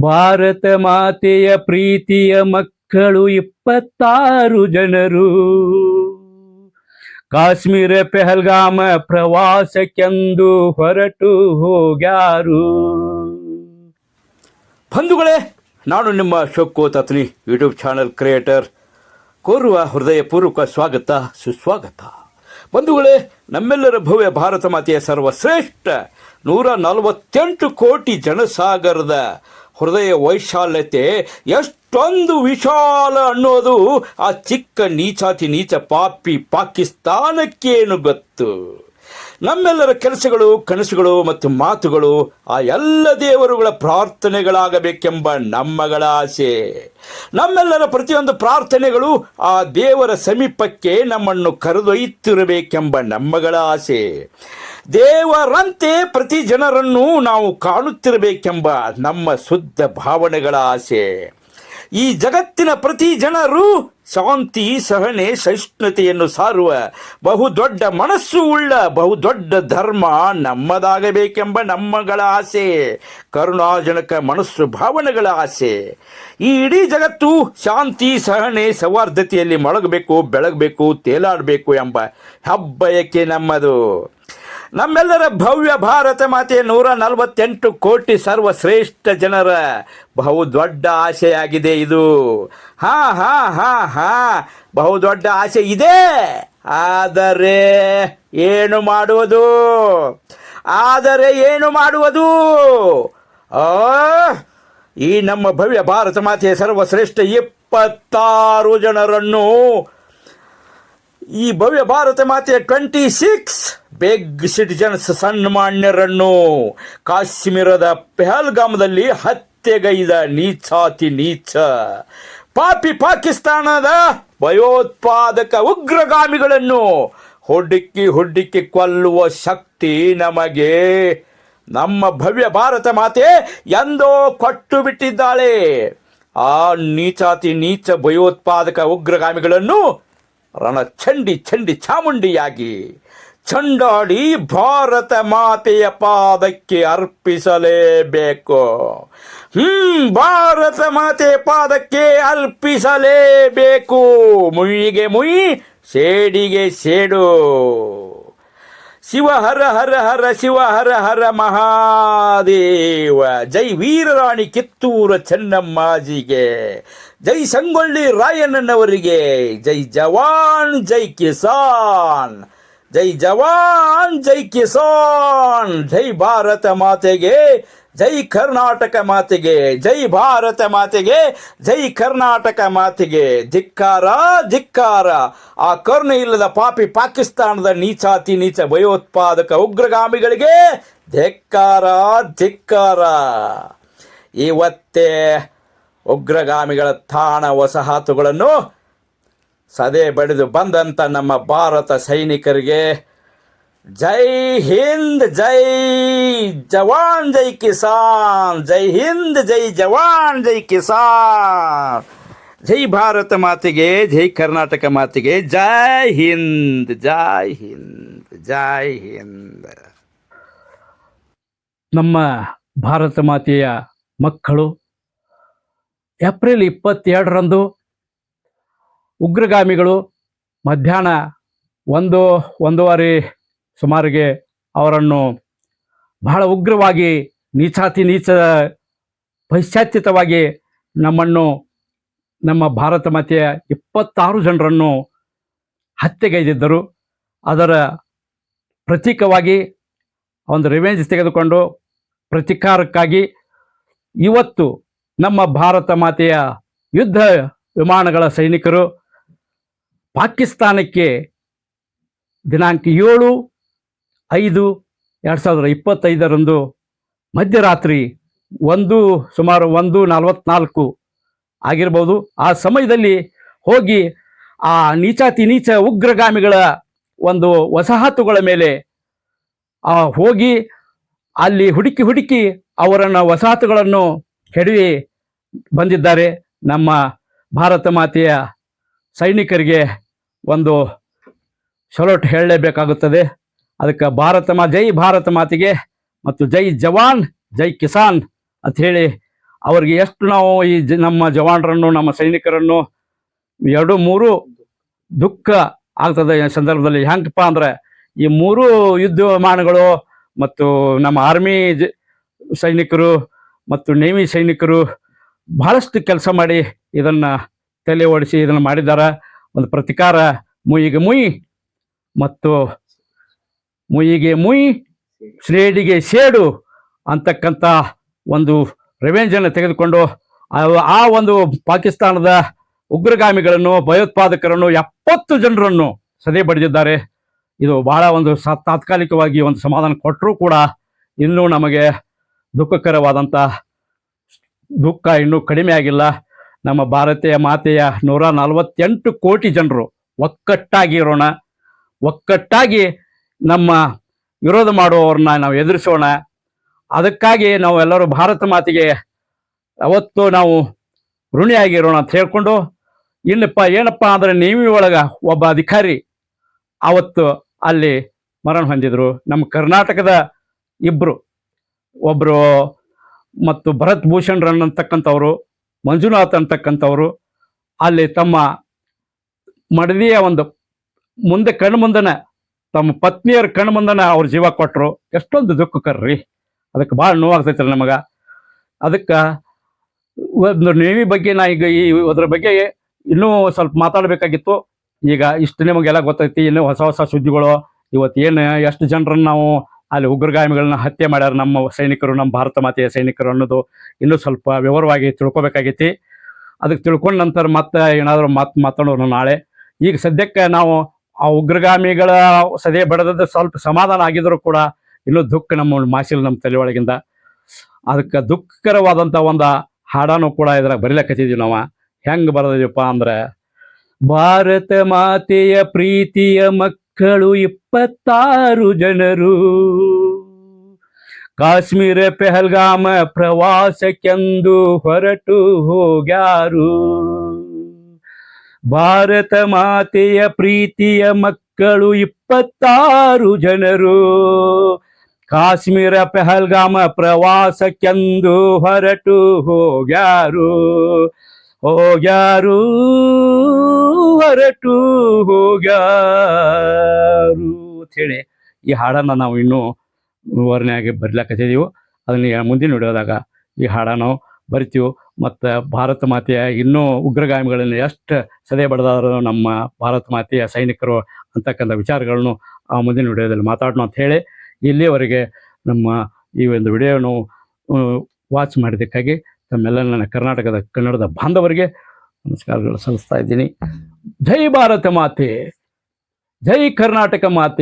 ಭಾರತ ಮಾತೆಯ ಪ್ರೀತಿಯ ಮಕ್ಕಳು 26 ಜನರು ಕಾಶ್ಮೀರ ಪೆಹಲ್ಗಾಮ ಪ್ರವಾಸಕ್ಕೆಂದು ಹೊರಟು ಹೋಗ್ಯಾರು. ಬಂಧುಗಳೇ, ನಾನು ನಿಮ್ಮ ಶೋಕೋ ತತ್ನಿ ಯೂಟ್ಯೂಬ್ ಚಾನಲ್ ಕ್ರಿಯೇಟರ್ ಕೋರುವ ಹೃದಯಪೂರ್ವಕ ಸ್ವಾಗತ ಸುಸ್ವಾಗತ. ಬಂಧುಗಳೇ, ನಮ್ಮೆಲ್ಲರ ಭವ್ಯ ಭಾರತ ಮಾತೆಯ ಸರ್ವಶ್ರೇಷ್ಠ 148 ಕೋಟಿ ಜನಸಾಗರದ ಹೃದಯ ವೈಶಾಲ್ಯತೆ ಎಷ್ಟೊಂದು ವಿಶಾಲ ಅನ್ನೋದು ಆ ಚಿಕ್ಕ ನೀಚಾತಿ ನೀಚ ಪಾಪಿ ಪಾಕಿಸ್ತಾನಕ್ಕೇನು ಗೊತ್ತು. ನಮ್ಮೆಲ್ಲರ ಕೆಲಸಗಳು, ಕನಸುಗಳು ಮತ್ತು ಮಾತುಗಳು ಆ ಎಲ್ಲ ದೇವರುಗಳ ಪ್ರಾರ್ಥನೆಗಳಾಗಬೇಕೆಂಬ ನಮ್ಮಗಳ ಆಸೆ. ನಮ್ಮೆಲ್ಲರ ಪ್ರತಿಯೊಂದು ಪ್ರಾರ್ಥನೆಗಳು ಆ ದೇವರ ಸಮೀಪಕ್ಕೆ ನಮ್ಮನ್ನು ಕರೆದೊಯ್ಯುತ್ತಿರಬೇಕೆಂಬ ನಮ್ಮಗಳ ಆಸೆ. ದೇವರಂತೆ ಪ್ರತಿ ಜನರನ್ನು ನಾವು ಕಾಣುತ್ತಿರಬೇಕೆಂಬ ನಮ್ಮ ಶುದ್ಧ ಭಾವನೆಗಳ ಆಸೆ. ಈ ಜಗತ್ತಿನ ಪ್ರತಿ ಜನರು ಶಾಂತಿ, ಸಹನೆ, ಸಹಿಷ್ಣುತೆಯನ್ನು ಸಾರುವ ಬಹುದೊಡ್ಡ ಮನಸ್ಸು ಉಳ್ಳ ಬಹುದೊಡ್ಡ ಧರ್ಮ ನಮ್ಮದಾಗಬೇಕೆಂಬ ನಮ್ಮಗಳ ಆಸೆ. ಕರುಣಾಜನಕ ಮನಸ್ಸು ಭಾವನೆಗಳ ಆಸೆ. ಈ ಇಡೀ ಜಗತ್ತು ಶಾಂತಿ, ಸಹನೆ, ಸೌಹಾರ್ದತೆಯಲ್ಲಿ ಮೊಳಗಬೇಕು, ಬೆಳಗಬೇಕು, ತೇಲಾಡಬೇಕು ಎಂಬ ಹೆಬ್ಬಯಕೆ ನಮ್ಮದು. ನಮ್ಮೆಲ್ಲರ ಭವ್ಯ ಭಾರತ ಮಾತೆಯ 148 ಕೋಟಿ ಸರ್ವಶ್ರೇಷ್ಠ ಜನರ ಬಹುದೊಡ್ಡ ಆಸೆಯಾಗಿದೆ ಇದು. ಬಹುದೊಡ್ಡ ಆಸೆ ಇದೆ. ಆದರೆ ಏನು ಮಾಡುವುದು? ಈ ನಮ್ಮ ಭವ್ಯ ಭಾರತ ಮಾತೆಯ ಸರ್ವಶ್ರೇಷ್ಠ 26 ಜನರನ್ನು, ಈ ಭವ್ಯ ಭಾರತ ಮಾತೆಯ 26 ಬಿಗ್ ಸಿಟಿಜನ್ಸ್ ಸನ್ಮಾನ್ಯರನ್ನು ಕಾಶ್ಮೀರದ ಪೆಹಲ್ಗಾಮದಲ್ಲಿ ಹತ್ಯೆಗೈದ ನೀಚಾತಿ ನೀಚ ಪಾಪಿ ಪಾಕಿಸ್ತಾನದ ಭಯೋತ್ಪಾದಕ ಉಗ್ರಗಾಮಿಗಳನ್ನು ಹುಡುಕಿ ಕೊಲ್ಲುವ ಶಕ್ತಿ ನಮಗೆ ನಮ್ಮ ಭವ್ಯ ಭಾರತ ಮಾತೆ ಎಂದೋ ಕೊಟ್ಟು ಬಿಟ್ಟಿದ್ದಾಳೆ. ಆ ನೀಚಾತಿ ನೀಚ ಭಯೋತ್ಪಾದಕ ಉಗ್ರಗಾಮಿಗಳನ್ನು ರಣಚಂಡಿ ಚಾಮುಂಡಿಯಾಗಿ ಚಂಡಾಡಿ ಭಾರತ ಮಾತೆಯ ಪಾದಕ್ಕೆ ಅರ್ಪಿಸಲೇಬೇಕು. ಭಾರತ ಮಾತೆಯ ಪಾದಕ್ಕೆ ಅರ್ಪಿಸಲೇಬೇಕು. ಮುಯ್ಯಿಗೆ ಮುಯಿ, ಸೇಡಿಗೆ ಸೇಡು. ಶಿವ ಹರ ಹರ ಹರ ಶಿವ ಹರ ಹರ ಮಹಾದೇವ. ಜೈ ವೀರರಾಣಿ ಕಿತ್ತೂರ ಚೆನ್ನಮ್ಮಾಜಿಗೆ, ಜೈ ಸಂಗೊಳ್ಳಿ ರಾಯಣ್ಣನವರಿಗೆ, ಜೈ ಜವಾನ್ ಜೈ ಕಿಸಾನ್, ಜೈ ಜವಾನ್ ಜೈ ಕಿಸಾನ್. ಜೈ ಭಾರತ ಮಾತೆಗೆ, ಜೈ ಕರ್ನಾಟಕ ಮಾತೆಗೆ, ಜೈ ಭಾರತ ಮಾತೆಗೆ, ಜೈ ಕರ್ನಾಟಕ ಮಾತೆಗೆ. ಧಿಕ್ಕಾರ ಧಿಕ್ಕಾರ ಆ ಕರುಣೆ ಇಲ್ಲದ ಪಾಪಿ ಪಾಕಿಸ್ತಾನದ ನೀಚಾತಿ ನೀಚ ಭಯೋತ್ಪಾದಕ ಉಗ್ರಗಾಮಿಗಳಿಗೆ ಧಿಕ್ಕಾರ ಧಿಕ್ಕಾರ. ಇವತ್ತೇ ಉಗ್ರಗಾಮಿಗಳ ತಾಣ ವಸಾಹತುಗಳನ್ನು ಸದೆ ಬಡಿದು ಬಂದಂಥ ನಮ್ಮ ಭಾರತ ಸೈನಿಕರಿಗೆ ಜೈ ಹಿಂದ್, ಜೈ ಜವಾನ್ ಜೈ ಕಿಸಾನ್, ಜೈ ಹಿಂದ್ ಜೈ ಜವಾನ್ ಜೈ ಕಿಸಾನ್. ಜೈ ಭಾರತ ಮಾತೆಗೆ, ಜೈ ಕರ್ನಾಟಕ ಮಾತೆಗೆ, ಜೈ ಹಿಂದ್, ಜೈ ಹಿಂದ್, ಜೈ ಹಿಂದ್. ನಮ್ಮ ಭಾರತ ಮಾತೆಯ ಮಕ್ಕಳು ಏಪ್ರಿಲ್ 22ರಂದು ಉಗ್ರಗಾಮಿಗಳು ಮಧ್ಯಾಹ್ನ 1:30 ಸುಮಾರಿಗೆ ಅವರನ್ನು ಬಹಳ ಉಗ್ರವಾಗಿ ನೀಚಾತಿ ನೀಚ ಪಶ್ಚಾತ್ಯತವಾಗಿ ನಮ್ಮ ಭಾರತ ಮಾತೆಯ 26 ಜನರನ್ನು ಹತ್ಯೆಗೈದಿದ್ದರು. ಅದರ ಪ್ರತೀಕವಾಗಿ ಒಂದು ರಿವೆಂಜ್ ತೆಗೆದುಕೊಂಡು ಪ್ರತೀಕಾರಕ್ಕಾಗಿ ಇವತ್ತು ನಮ್ಮ ಭಾರತ ಮಾತೆಯ ಯುದ್ಧ ವಿಮಾನಗಳ ಸೈನಿಕರು ಪಾಕಿಸ್ತಾನಕ್ಕೆ ದಿನಾಂಕ 7/5/2025 ಮಧ್ಯರಾತ್ರಿ ಸುಮಾರು 1:44 ಆಗಿರ್ಬೋದು ಆ ಸಮಯದಲ್ಲಿ ಹೋಗಿ ಆ ನೀಚಾತಿ ನೀಚ ಉಗ್ರಗಾಮಿಗಳ ಒಂದು ವಸಾಹತುಗಳ ಮೇಲೆ ಹೋಗಿ ಅಲ್ಲಿ ಹುಡುಕಿ ಅವರನ್ನು ವಸಾಹತುಗಳನ್ನು ಕೆಡವಿ ಬಂದಿದ್ದಾರೆ. ನಮ್ಮ ಭಾರತ ಮಾತೆಯ ಸೈನಿಕರಿಗೆ ಒಂದು ಸಲೋಟ್ ಹೇಳಲೇಬೇಕಾಗುತ್ತದೆ. ಅದಕ್ಕೆ ಜೈ ಭಾರತ ಮಾತೆಗೆ ಮತ್ತು ಜೈ ಜವಾನ್ ಜೈ ಕಿಸಾನ್ ಅಂತ ಹೇಳಿ ಅವ್ರಿಗೆ ಎಷ್ಟು ನಾವು ಈ ನಮ್ಮ ಜವಾನರನ್ನು ನಮ್ಮ ಸೈನಿಕರನ್ನು 2-3 ದುಃಖ ಆಗ್ತದೆ ಈ ಸಂದರ್ಭದಲ್ಲಿ. ಹೆಂಗಪ್ಪ ಅಂದ್ರೆ ಈ 3 ಯುದ್ಧ ವಿಮಾನಗಳು ಮತ್ತು ನಮ್ಮ ಆರ್ಮಿ ಸೈನಿಕರು ಮತ್ತು ನೇವಿ ಸೈನಿಕರು ಬಹಳಷ್ಟು ಕೆಲಸ ಮಾಡಿ ಇದನ್ನು ತಲೆ ಓಡಿಸಿ ಇದನ್ನು ಮಾಡಿದ್ದಾರೆ. ಒಂದು ಪ್ರತಿಕಾರ ಮುಯಿಗೆ ಮುಯಿ ಮತ್ತು ಮುಯಿಗೆ ಮುಯಿ ಶ್ರೇಡಿಗೆ ಸೇಡು ಅಂತಕ್ಕಂಥ ಒಂದು ರಿವೆಂಜನ್ನು ತೆಗೆದುಕೊಂಡು ಆ ಒಂದು ಪಾಕಿಸ್ತಾನದ ಉಗ್ರಗಾಮಿಗಳನ್ನು ಭಯೋತ್ಪಾದಕರನ್ನು 70 ಜನರನ್ನು ಸದೆ ಬಡಿದಿದ್ದಾರೆ. ಇದು ಬಹಳ ಒಂದು ತಾತ್ಕಾಲಿಕವಾಗಿ ಒಂದು ಸಮಾಧಾನ ಕೊಟ್ಟರೂ ಕೂಡ ಇನ್ನೂ ನಮಗೆ ದುಃಖಕರವಾದಂಥ ದುಃಖ ಇನ್ನೂ ಕಡಿಮೆ ಆಗಿಲ್ಲ. ನಮ್ಮ ಭಾರತೀಯ ಮಾತೆಯ 148 ಕೋಟಿ ಜನರು ಒಕ್ಕಟ್ಟಾಗಿರೋಣ, ಒಕ್ಕಟ್ಟಾಗಿ ನಮ್ಮ ವಿರೋಧ ಮಾಡುವವ್ರನ್ನ ನಾವು ಎದುರಿಸೋಣ. ಅದಕ್ಕಾಗಿ ನಾವೆಲ್ಲರೂ ಭಾರತ ಮಾತೆಗೆ ಅವತ್ತು ನಾವು ಋಣಿಯಾಗಿರೋಣ ಅಂತ ಹೇಳ್ಕೊಂಡು, ಏನಪ್ಪ ಅಂದರೆ ನೇವಿ ಒಳಗೆ ಒಬ್ಬ ಅಧಿಕಾರಿ ಅವತ್ತು ಅಲ್ಲಿ ಮರಣ ಹೊಂದಿದ್ರು. ನಮ್ಮ ಕರ್ನಾಟಕದ ಒಬ್ಬರು ಮತ್ತು ಭರತ್ ಭೂಷಣ್ ರನ್ ಅಂತಕ್ಕಂಥವ್ರು, ಮಂಜುನಾಥ್ ಅಂತಕ್ಕಂಥವ್ರು ಅಲ್ಲಿ ತಮ್ಮ ಮಡದಿಯ ಒಂದು ಮುಂದೆ ಕಣ್ಮುಂದನ ತಮ್ಮ ಪತ್ನಿಯರ ಕಣ್ಮುಂದನ ಅವ್ರ ಜೀವ ಕೊಟ್ಟರು. ಎಷ್ಟೊಂದು ದುಃಖಕರ್ರಿ, ಅದಕ್ಕೆ ಭಾಳ ನೋವಾಗ್ತೈತ್ರಿ ನಮಗೆ. ಅದಕ್ಕೆ ಒಂದು ನೇವಿ ಬಗ್ಗೆ ನಾ ಈಗ ಅದ್ರ ಬಗ್ಗೆ ಇನ್ನೂ ಸ್ವಲ್ಪ ಮಾತಾಡಬೇಕಾಗಿತ್ತು. ಈಗ ಇಷ್ಟು ನಿಮಗೆಲ್ಲ ಗೊತ್ತೈತಿ. ಇನ್ನೂ ಹೊಸ ಸುದ್ದಿಗಳು ಇವತ್ತು ಎಷ್ಟು ಜನರನ್ನು ನಾವು ಅಲ್ಲಿ ಉಗ್ರಗಾಮಿಗಳನ್ನ ಹತ್ಯೆ ಮಾಡ್ಯಾರ ನಮ್ಮ ಸೈನಿಕರು, ನಮ್ಮ ಭಾರತ ಮಾತೆಯ ಸೈನಿಕರು ಅನ್ನೋದು ಇನ್ನೂ ಸ್ವಲ್ಪ ವಿವರವಾಗಿ ತಿಳ್ಕೊಬೇಕಾಗೈತಿ. ಅದಕ್ಕೆ ತಿಳ್ಕೊಂಡ ನಂತರ ಮತ್ತೆ ಏನಾದರೂ ಮಾತಾಡೋಣ ನಾಳೆ. ಈಗ ಸದ್ಯಕ್ಕೆ ನಾವು ಆ ಉಗ್ರಗಾಮಿಗಳ ಸದೆ ಬಡದ ಸ್ವಲ್ಪ ಸಮಾಧಾನ ಆಗಿದ್ರು ಕೂಡ ಇನ್ನೂ ದುಃಖ ನಮ್ಮ ಮಾಸಿಲ್ ನಮ್ಮ ತಲೆಯೊಳಗಿಂದ. ಅದಕ್ಕೆ ದುಃಖಕರವಾದಂಥ ಒಂದು ಹಾಡಾನು ಕೂಡ ಇದ್ರಾಗ ಬರೀಲಕತ್ತಿದ್ದೀವಿ ನಾವು. ಹೆಂಗೆ ಬರೆದಿದ್ದೀವಪ್ಪ ಅಂದ್ರೆ, ಭಾರತ ಮಾತೆಯ ಪ್ರೀತಿಯ ಮಕ್ಕಳು 26 ಜನರು ಕಾಶ್ಮೀರ ಪೆಹಲ್ಗಾಮ ಪ್ರವಾಸಕ್ಕೆಂದು ಹೊರಟು ಹೋಗ್ಯಾರು. ಭಾರತ ಮಾತೆಯ ಪ್ರೀತಿಯ ಮಕ್ಕಳು 26 ಜನರು ಕಾಶ್ಮೀರ ಪೆಹಲ್ಗಾಮ ಪ್ರವಾಸಕ್ಕೆಂದು ಹೊರಟು ಹೋಗ್ಯಾರು ಹೊರಟು ಹೋಗ್ಯಾರು ಅಂಥೇಳಿ ಈ ಹಾಡನ್ನು ನಾವು ಇನ್ನೂ ವಿವರಣೆಯಾಗಿ ಬರೀಲಕತ್ತಿದ್ದೀವಿ. ಅದನ್ನು ಮುಂದಿನ ವಿಡಿಯೋದಾಗ ಈ ಹಾಡನ್ನು ಬರಿತೀವಿ. ಮತ್ತು ಭಾರತ ಮಾತೆಯ ಇನ್ನೂ ಉಗ್ರಗಾಮಿಗಳನ್ನು ಎಷ್ಟು ಸದೆ ಬಡ್ದಾದ್ರು ನಮ್ಮ ಭಾರತ ಮಾತೆಯ ಸೈನಿಕರು ಅಂತಕ್ಕಂಥ ವಿಚಾರಗಳನ್ನು ಆ ಮುಂದಿನ ವಿಡಿಯೋದಲ್ಲಿ ಮಾತಾಡೋಣ ಅಂತ ಹೇಳಿ, ಇಲ್ಲಿಯವರೆಗೆ ನಮ್ಮ ಈ ಒಂದು ವಿಡಿಯೋನು ವಾಚ್ ಮಾಡಿದ್ದಕ್ಕಾಗಿ ತಮ್ಮೆಲ್ಲ ನನ್ನ ಕನ್ನಡದ ಬಾಂಧವರಿಗೆ ನಮಸ್ಕಾರಗಳು ಸಲ್ಲಿಸ್ತಾ ಇದ್ದೀನಿ. ಜೈ ಭಾರತ ಮಾತೆ, ಜೈ ಕರ್ನಾಟಕ ಮಾತೆ.